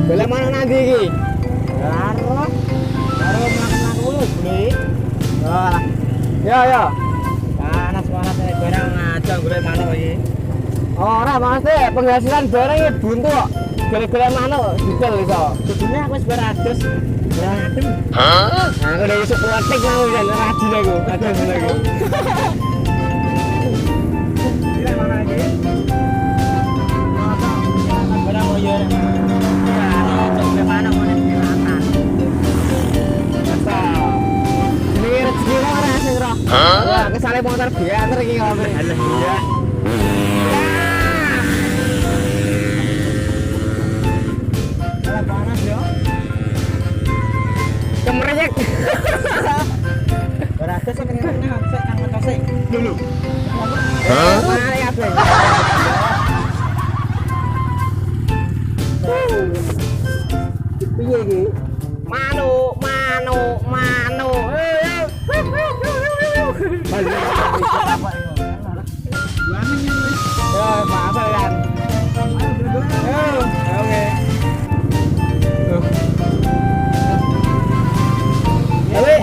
Golek mana nanti iki? Karo mlaku-mlaku dulu, Bli. Wah. Ya. Panas-panas nek barang aja golek manuk iki. Ora Mas, penghasilan barang iki buntu kok. Golek-golek manuk detail iso. Kudune aku wis beratus. Adem. Aku udah isuk politik mau kan rajin aku. Kadang aku. Golek mana iki? Barang koyo ya. Golek manuk ngene kelihatan. Ini rezeki ora sing ora. Wah, kesale motor biar iki kok. Iya. Panas yo. Kemernyek. Beratus sing kene sik kan metose. Dulu. Mari kabeh. Piye iki? Manuk. Ya, maaf kan.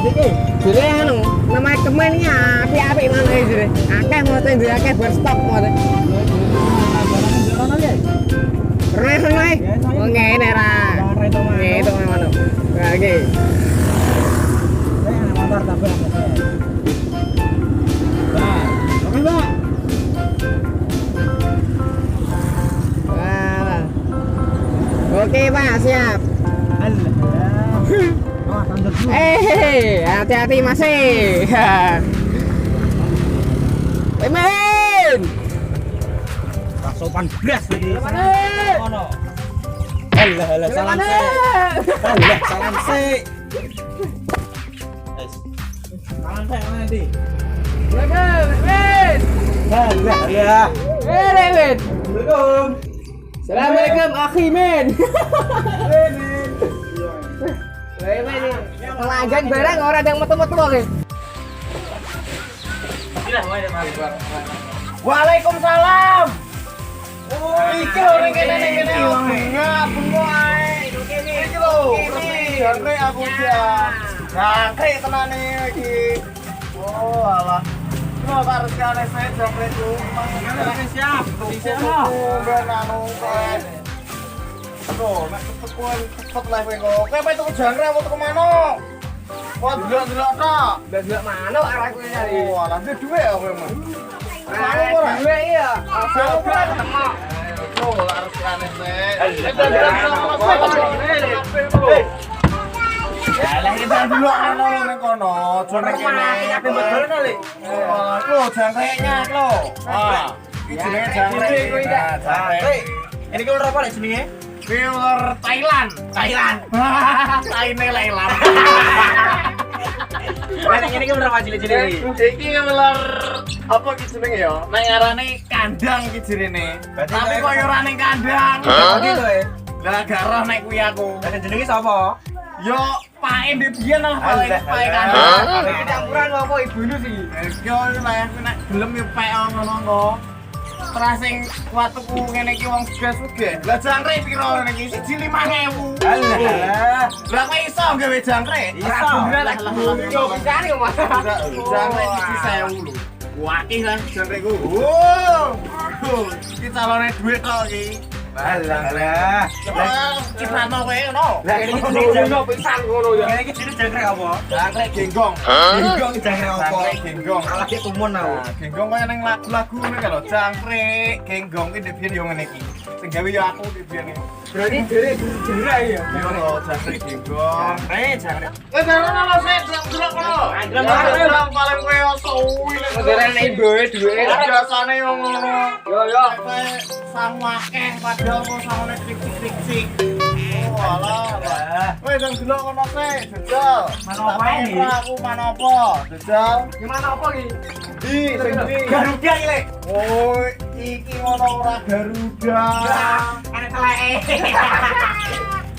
Oke. Jadi anu, namanya kemen iki apik-apik mana iki jare. Akeh mote duwe akeh berstok mote. Rene. Oh ngene ra. Itu ngono. Nah iki. Motor tabrak. Oke, Pak. Wah. Oke, Pak, siap. Hati-hati masih. Pemen. Sopan blas iki. Ono. Alah, salam Mana? sik. Alah, salam sik. Salam sik mana di? Men. Alah, ya. Men. Assalamualaikum. Assalamualaikum akhi men. Pelanggan barang orang yang metu-metu oke. Waalaikumsalam. Oh, iki lho ning kene bengok ae. Iki lho, jangkrik aku ya. Jangkrik tenane iki. Oh, alah. Lo harus kene saya jangkrik ku. Siap. Ben anu ben. Aduh, nek cepet live kok. Kowe apa tuku jangkrik apa tuku manuk? Wah, delok-delok tok. Ndak manuk arahku nyari. Oh, alah duwe dhuwit ya kowe mah. Manuk ora. Duwe iya. Asal ora ketemu. Lo harus kene sik. Alah kita dulu ana ning kono, aja ning kene. Tapi betul kali. Oh, lo jangkriknya lo. Ah, iki jenenge jangkrik. Jangkrik. Ini ki ular apa nek jenenge? Ular Thailand. Thailand. Taine lelang. Ini ki ular apa cilik-cilik iki? Iki ular apa ki jenenge ya? Nek ngarane kandang ki jenenge. Tapi kok ora ning kandang. Lah gak roh nek kuwi aku. Lah jenenge sapa? Yo pae mbiyen lah paling pae kandang. Iki campuran apa ibune sih? Yo lah aku nek gelem yo pae ngono. Terus sing watuku ngene iki wong sugih-sugih. Lah jangkrik piro ngene iki? Siji 5.000. Alah. Lah kok iso gawe jangkrik? Iso. Yo pisane kok Mas. Jangkrik siji 1.000 lho. Wakih lah jangkrikku. Wow. Iki calone dhuwit tok iki. Alah. Cipratno kowe ngono. Lah iki jenenge pisan ngono ya. Iki jenenge jangkrik apa? Jangkrik genggong. Genggong jangkrik apa? Jangkrik genggong. Alah ki tumun aku. Genggong kaya ning lagu-lagu ngene lho. Jangkrik genggong ki biyen yo ngene iki. Sing gawe yo aku biyen iki. Berarti jere ya. Yo lho jangkrik genggong. Jangkrik. Darono lho sik delok kono. Anjir paling kowe suwi lek. Modern ibuke duwe. Biasane yo ngono. Yo. Sang akeh padahal kok sangone krik-krik. Oh alah. Kowe ndang delok kono sik, jajal. Manopo iki? Aku manopo? Jajal. Gimana apa iki? Di sing ndi? Garuda iki lek. Oh, iki ngono ora Garuda. Enek teleke.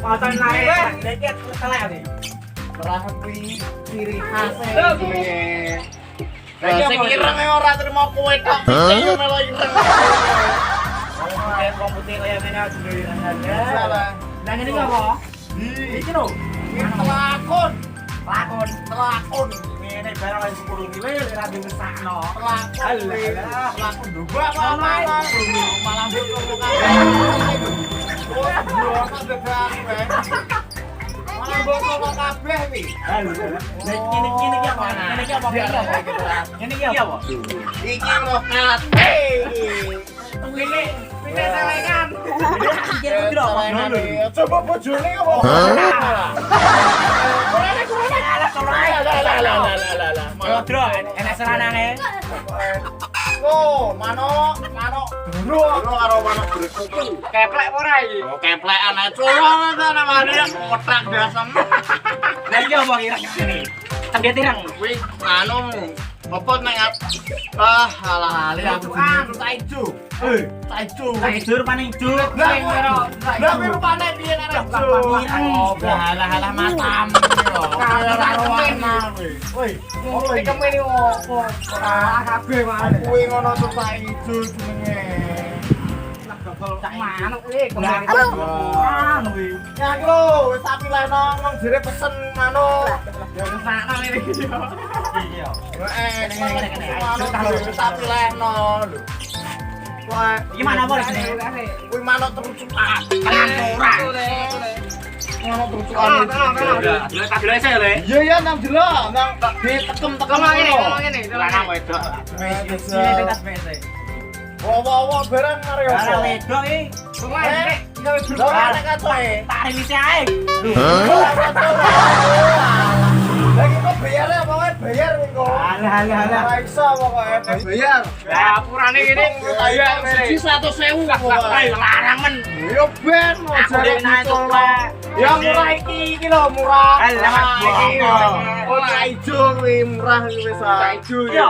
Motor naik. Deket telek iki. Ora kuwi ciri khas jenenge. Lah sing ireng ora trimo kowe tok. Sing melo ireng. Kayak komputer kaya ngene aja. Salah. Lah ngene iki apa? Iki lho. Telakon. Lakon. Ngene barang wis 10 kilo ora dimesakno. Telakon domba apa malah bocor kabeh. Oh, tak depan wae. Malah bocor kabeh iki. Ngene iki apa? Ngene iki apa? Iki lokate. Ngene selengan. Iki kira apa? Coba bojone apa? Dro, enak selanange. Oh, manuk dulu karo manuk berkuku. Keplek ora iki? Oh, keplekan ae curang ta namane kotak dasem. Lah iki apa kira-kira iki? Cendhet tirang. Kuwi anu popot nang alah aku tak ijo. Tak ijo. Jujur paning juk. Lah kuwi rupane piye nek ijo? Oh, halah matam. Karo warna kuwi. Woi, Oh, iki kemene opo? Ora kabeh wae. kuwi ngono tuh tak ijo jenenge. Manuk iki Ya lho, wis tak pilihno wong jere pesen manuk. Ya kesana ngene iki yo. Iya. Manuk tak pilihno lho. Wah, Iki mana apa sini? kuwi manuk terucukan. Ora. Manuk terucukan. Tak dulu saya le. Iya ya nang delok, nang ditekem-tekem ngene. Lanang wedok. Ini tetas BC. Wo barang arek Ora opo? wedok iki. Lho nek katoke. Tak rilis ae. Lagi kok bayar apa wae bayar kok. Alah. Ora iso pokoke bayar. Lah apurane ngene Bayar siji 100.000 pokoke. larang men. Yo ben Aku jare naik gitu tuh, lho. Ya murah iki lho murah. Alah, iki. bohong. Oh tak ijo kuwi murah iki wis. Tak ijo ya.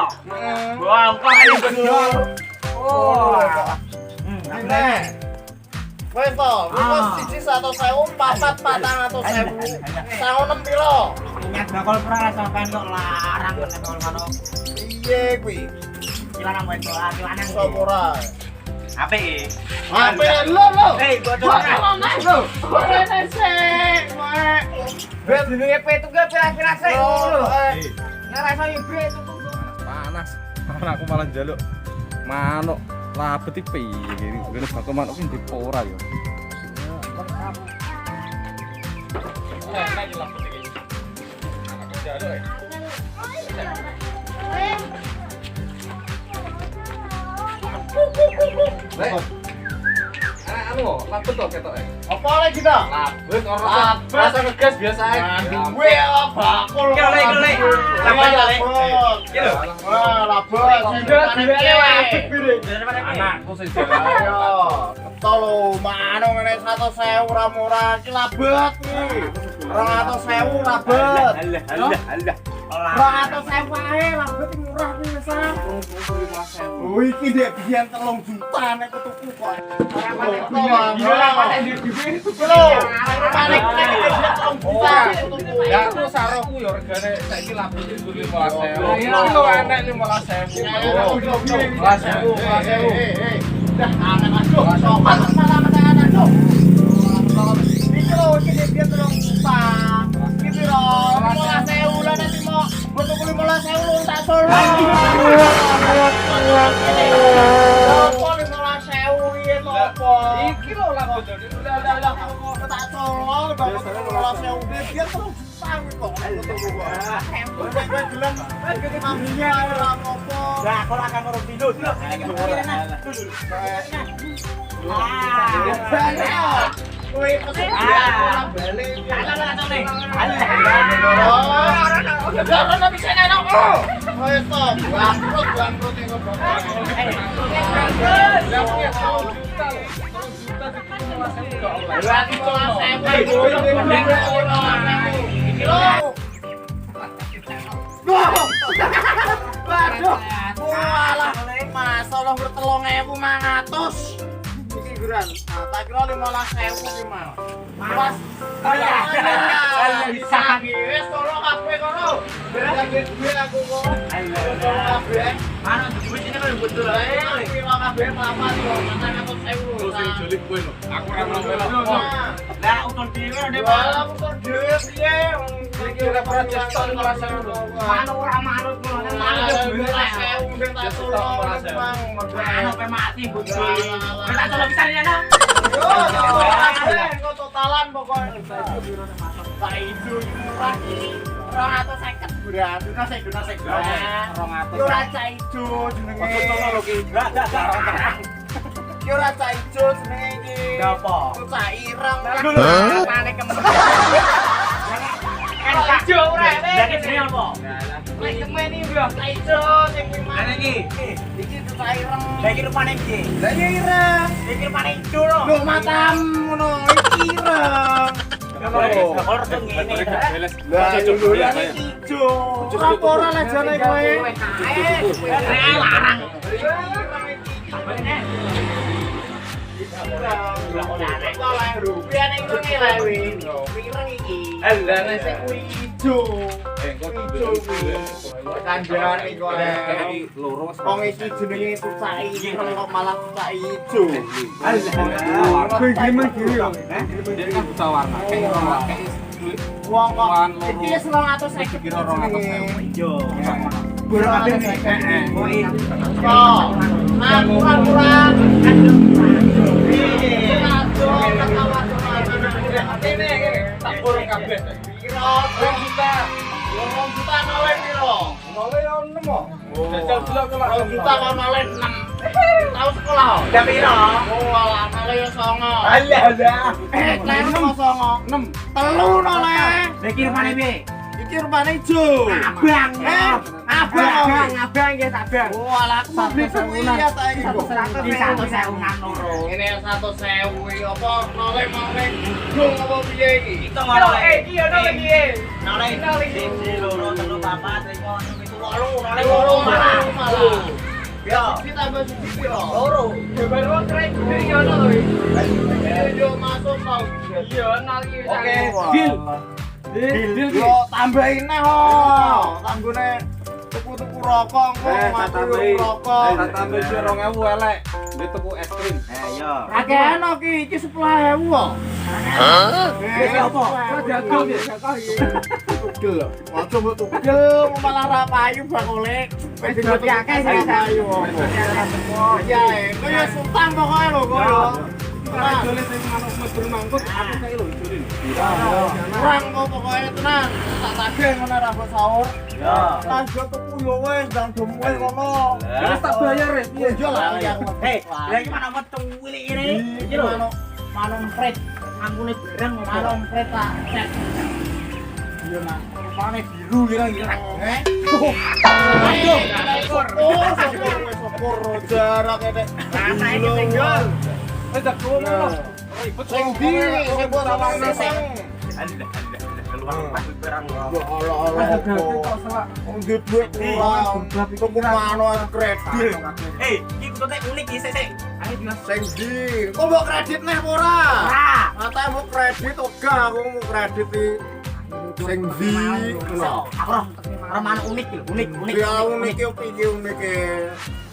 Wah, kok ayo bener. Oh. Nah. Wes to, wis siji 100.000 papat 400.000. Saono piro? Ingat bakal pernah sampean kok larang nek bakal manuk. Iye kuwi. Kilanang wedok, kilanang. Iso ora. Apik. Ape lho. Bocor. Lho, ora sik. Wae. Ben jenenge petugas pira-pira sik ngono lho. Nek rasa ibu itu Panas. Aku malah njaluk manuk labet iki piye iki. Ngene bakal manuk iki ndi ora ya. Anu, labet to ketoke. Apa lagi kita? Labet ora Labet. rasa ngegas biasa ae. Duwe bakul. Iki lho, iki lho. Labet ya, Le. Iki lho. Wah, labet. Anakku sing Ayo, ketol lho, manuk ngene 100.000 ora murah iki labet iki. 200.000 labet. Alah. 200.000 ae labet iki murah iki wis. Oh iki dek biyen 3 juta nek tuku kok. Ora patek dhewe itu lho. Patek 3 juta tuku. Ya aku saroku ya regane saiki labet iki 15.000. Iya. Kilo enek 15.000. 15.000. Dah aman aduh. Sopan malah metekan aduh. Iki lho iki dia 3 juta. Iki piro? 15.000 lah nanti mau butuh 15.000 lu tak solo. Apa 15.000 iki to apa? Iki lho labet jadi Udah tak solo bapak 15.000 dia 3 juta kok. Gue gelem gede maminya ora apa-apa. Lah, kok akan ngurung pindho. Kowe pesen balik. Ora bisa enak kok. Kowe to bangkrut engko bapak. Waduh, walah, masalah ber3.500. Iki geran, tak kira 15.000 iki mah. Mas, bisa wis kono kabeh kono. Berak duwe aku kok. Kabeh. Mana duit ini kan betul. Kira kabeh papat yo, 400.000. Aku ora mau melok. Lah dhewe ndek malam kok dhewe piye kira proyektor merasa Manuk ora manut ngono manuk pe mati bojo. Tak coba pisan ya no. kok totalan pokoknya tak ijo murah iki 250 bulan sik yo ora cah ijo jenenge yo ora cah ijo jenenge iki napa cah ireng Mane kemen. Kan ijo ora lha jenenge apa lek kemen iki yo cah ijo sing Lah iki cah ireng lha iki rupane piye? lha iya ireng Iki rupane ijo lho. lho matam ngono iki ireng Kalau tuh ngene. lah lho iki ijo ora lah jane kowe Larang. Wong iki jenenge tucai kok malah tucai ijo. Kowe gimana gini yo? Dia kan buta warna. Wong kok iki wis 250 Kira 200.000. Yo. Kurang kurang. Tak kurang kabeh. Kira 2 juta. 2 juta noleh piro? Noleh yo 6 kok. Jajal dulu kok 2 juta kok noleh 6. Tahu sekolah? Udah piro? Oh, alah noleh yo 9. Alah. Noleh 9. 6. Telu noleh. Iki rupane piye? Iki rupane ijo. Abang. Abang ya abang. Oh, alah aku mau beli iya tak iki kok. Di 1.000 loro. Ini 100.000 apa noleh noleh dung apa piye iki? Itu ngono iki yo noleh piye? Noleh Siji loro telu papat lima enam pitu wolu noleh loro wolu malah. malah. Yo. Ditambah siji piro? Loro. Ya baru keren gede yo ono lho. Yo masuk mau. Iya nol iki. Oke, deal. Deal yo tambahin neh ho. Tanggone tuku-tuku rokok kok mati rokok. Tak tambah 2.000 elek. Dia tuku es krim. Yo. Rakean iki 10.000 kok. Wis apa? Jadul ya. Tugel. Aja mbok tugel malah ra payu bakole. Wis dadi akeh sing payu. Ya, kaya sultan pokoke lho kok yo. Jole sing manuk medul mangkut aku saiki lho jole. Kurang kok pokoke tenan. Tak tagih ngono ra mbok sahur. Yo. Tas yo tuku yo wis ndang domuwe kono. Wis tak bayar ya. Iya yo lah yang Hei, lha iki mana metu wilik ini. Iki lho. manung pret. Angkune bareng Manung pret tak cek. Iya nak. Mane biru girang-girang. Aduh, syukur jarak kene. Rasane ketinggal. Wis tak kono lho. Ribet Sing di sing bawang sing. Keluar pas barang. Ya Allah. Wong duwe duit kurang. Tuku manuk kredit. Eh, iki kutune unik iki sik. Ayo Dimas. Sing di. Kok mbok kredit neh apa ora? Ora. Mata mbok kredit ogah aku mau kredit iki. Sing di. Aku ora manuk unik lho, unik. Ya unik yo piye unike.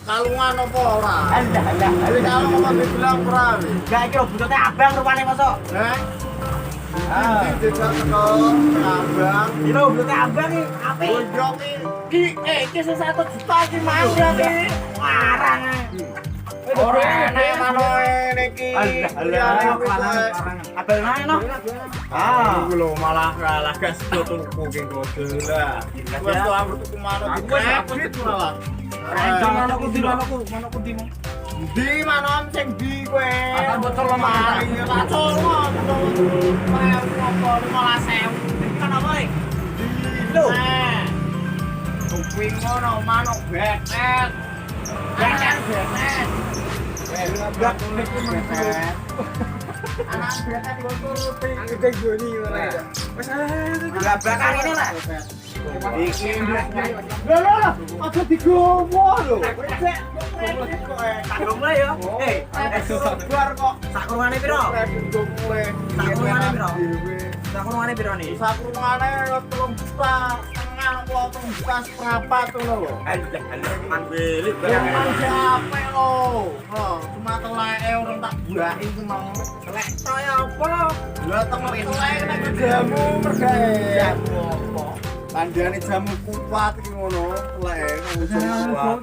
Kalungan apa ora? Alah. Jadi kalau mau dibilang ora. Gak iki lho buntute abang rupane mosok. Heh. Ini jejak teko abang. Iki lho buntute abang iki apik. Bojok iki sing 1 juta iki mau berarti. Warang. Ora enek manoe niki. Abang nae no. Iku lho malah kalah gas tuku king kode lah. Wes to aku tuku manuk di kredit malah. Manukku di manukku di. Di manuk sing di kowe. Akan bocor lo mari. Tak colong. Mau apa 15.000. Kan apa iki? Lho. Kuping ngono manuk betet. Betet. Betet niku betet. Anak betet iku turuti. Angge goni ngono ya. Wis Belakang ini lah. iki. Lho, aja digowo lho. Cek kredit kok. Tak mulai ya. Sebar kok. Sak kurungane piro? Kredit mulai. Tak kurungane piro? Sak kurungane piro nih? Sak kurungane 3,5 juta. anak potong bekas perapat tuh lo. Man belik Emang siapa lo? Cuma teleke orang tak buahin seneng. Telek saya apa? Lah teleke kena jamu mergae. Jamu apa? Kandhane jamu kupat iki ngono, teleke jamu kupat.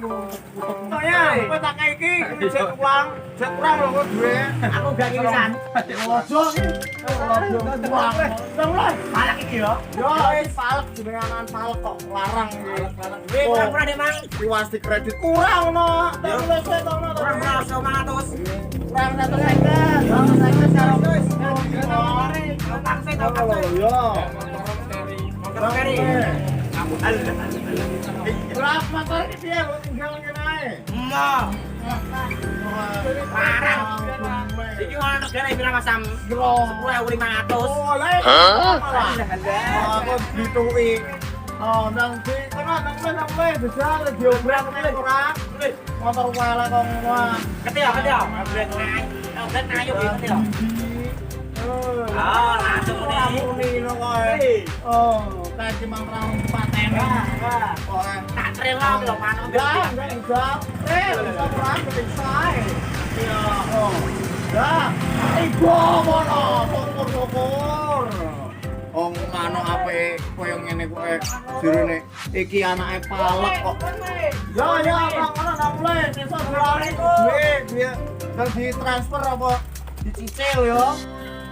Ya, kowe tak kae iki cek uang, cek kurang lho kok duwe. Aku gak kirisan. Ojo iki. Ojo uang. Tolong palak iki yo. Yo wis palak jenengan palak kok larang iki. Wih, kurang-kurang deh, Mang. Diwasti kredit kurang no. Terus tono. Kurang 100. Kurang 150. Yo saya karo wis. Yo. Kamu Berapa motor ini dia lo tinggal ngene. Emak. Parah. Iki ono negara iki masam Gro. 10.500. Oh, lah. Aku dituki. Oh, nang di nang le besar diobrak ora. Motor wala kok ngono. Ketia. Oblet ayo ketia. Oh, langsung Muni lo koe. Oh, kayak cuma terang paten. Koe. tak trelo lho manuk. Enggak. Bisa perang sae. Iya. Oh. Dah. Iku mono, syukur. Oh, manuk ape koyo ngene koe. Jirene iki anake palek kok. Ya, ngono nang le, desa dolane duwe. Dadi transfer apa dicicil yo.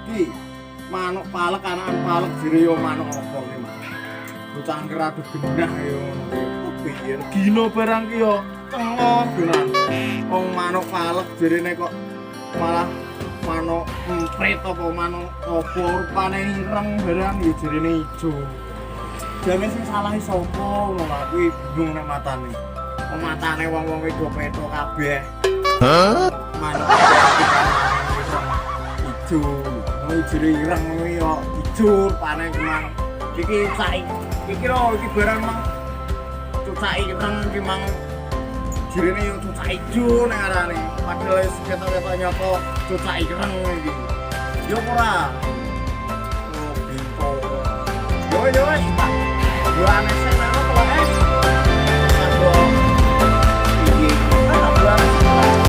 Ki, manuk palek anakan palek jire yo manuk apa ki, Mas? Bocah ngeradu genah yo. Piye gino barang ki yo tengok genan. Wong manuk palek jirene kok malah manuk emprit apa manuk apa rupane ireng barang yo jirene ijo. Jane sing salah sapa ngono kuwi bingung nek matane. Wong matane wong-wong iki do peto kabeh. Manuk ijo. Wong jere ireng kuwi yo ijo rupane memang. Iki saiki iki lho iki barang mang cucak ireng iki mang jirene yo cucak ijo nek arane. Padahal wis ketok-ketok nyapa cucak ireng iki. Yo ora. Oh, bintu. Yo wis, Pak. Yo ane sing nang